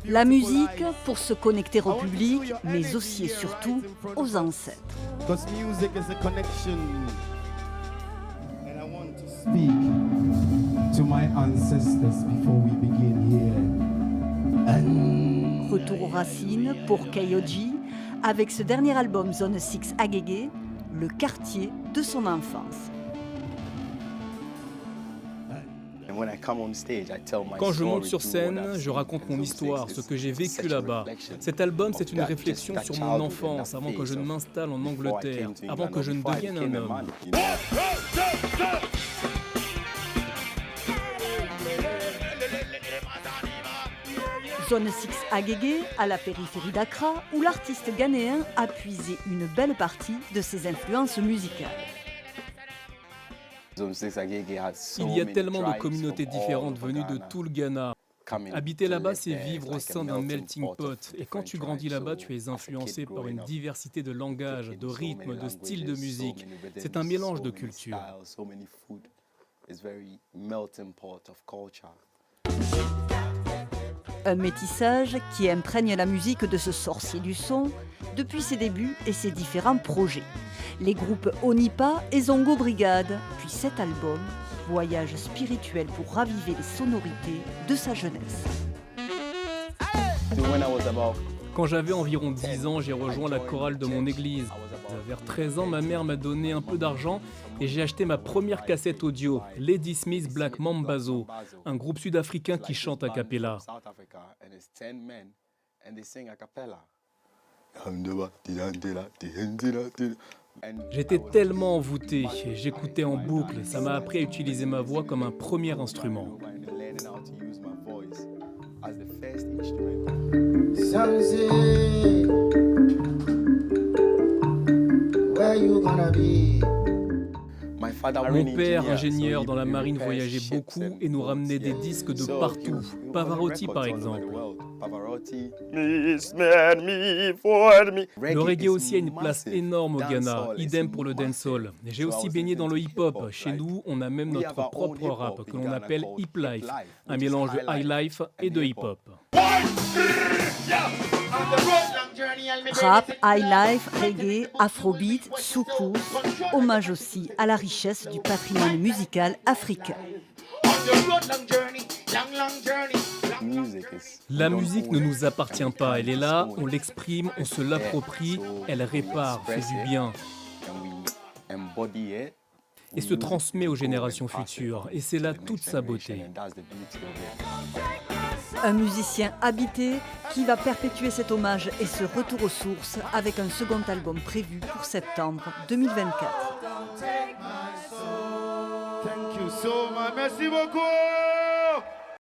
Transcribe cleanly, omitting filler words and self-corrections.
La musique pour se connecter au public, mais aussi et surtout aux ancêtres. Retour aux racines pour K.O.G. avec ce dernier album Zone 6 Agégué, le quartier de son enfance. Quand je monte sur scène, je raconte mon histoire, ce que j'ai vécu là-bas. Cet album, c'est une réflexion sur mon enfance, avant que je ne m'installe en Angleterre, avant que je ne devienne un homme. Zone 6 Agégué, à la périphérie d'Accra, où l'artiste ghanéen a puisé une belle partie de ses influences musicales. Il y a tellement de communautés différentes venues de tout le Ghana. Habiter là-bas, c'est vivre au sein d'un melting pot. Et quand tu grandis là-bas, tu es influencé par une diversité de langages, de rythmes, de styles de musique. C'est un mélange de cultures. Un métissage qui imprègne la musique de ce sorcier du son depuis ses débuts et ses différents projets. Les groupes Onipa et Zongo Brigade, puis cet album, voyage spirituel pour raviver les sonorités de sa jeunesse. Quand j'avais environ 10 ans, j'ai rejoint la chorale de mon église. Vers 13 ans, ma mère m'a donné un peu d'argent et j'ai acheté ma première cassette audio, Lady Smith Black Mambazo, un groupe sud-africain qui chante a cappella. J'étais tellement envoûté, j'écoutais en boucle, ça m'a appris à utiliser ma voix comme un premier instrument. Mon père, ingénieur dans la marine, voyageait beaucoup et nous ramenait des disques de partout. Pavarotti, par exemple. Le reggae aussi a une place énorme au Ghana, idem pour le dancehall. J'ai aussi baigné dans le hip-hop. Chez nous, on a même notre propre rap que l'on appelle hip life, un mélange de high life et de hip-hop. Rap, high life, reggae, afrobeat, soukous, hommage aussi à la richesse du patrimoine musical africain. La musique ne nous appartient pas, elle est là, on l'exprime, on se l'approprie, elle répare, fait du bien. Et se transmet aux générations futures, et c'est là toute sa beauté. Un musicien habité qui va perpétuer cet hommage et ce retour aux sources avec un second album prévu pour septembre 2024. Thank you so much. Merci beaucoup.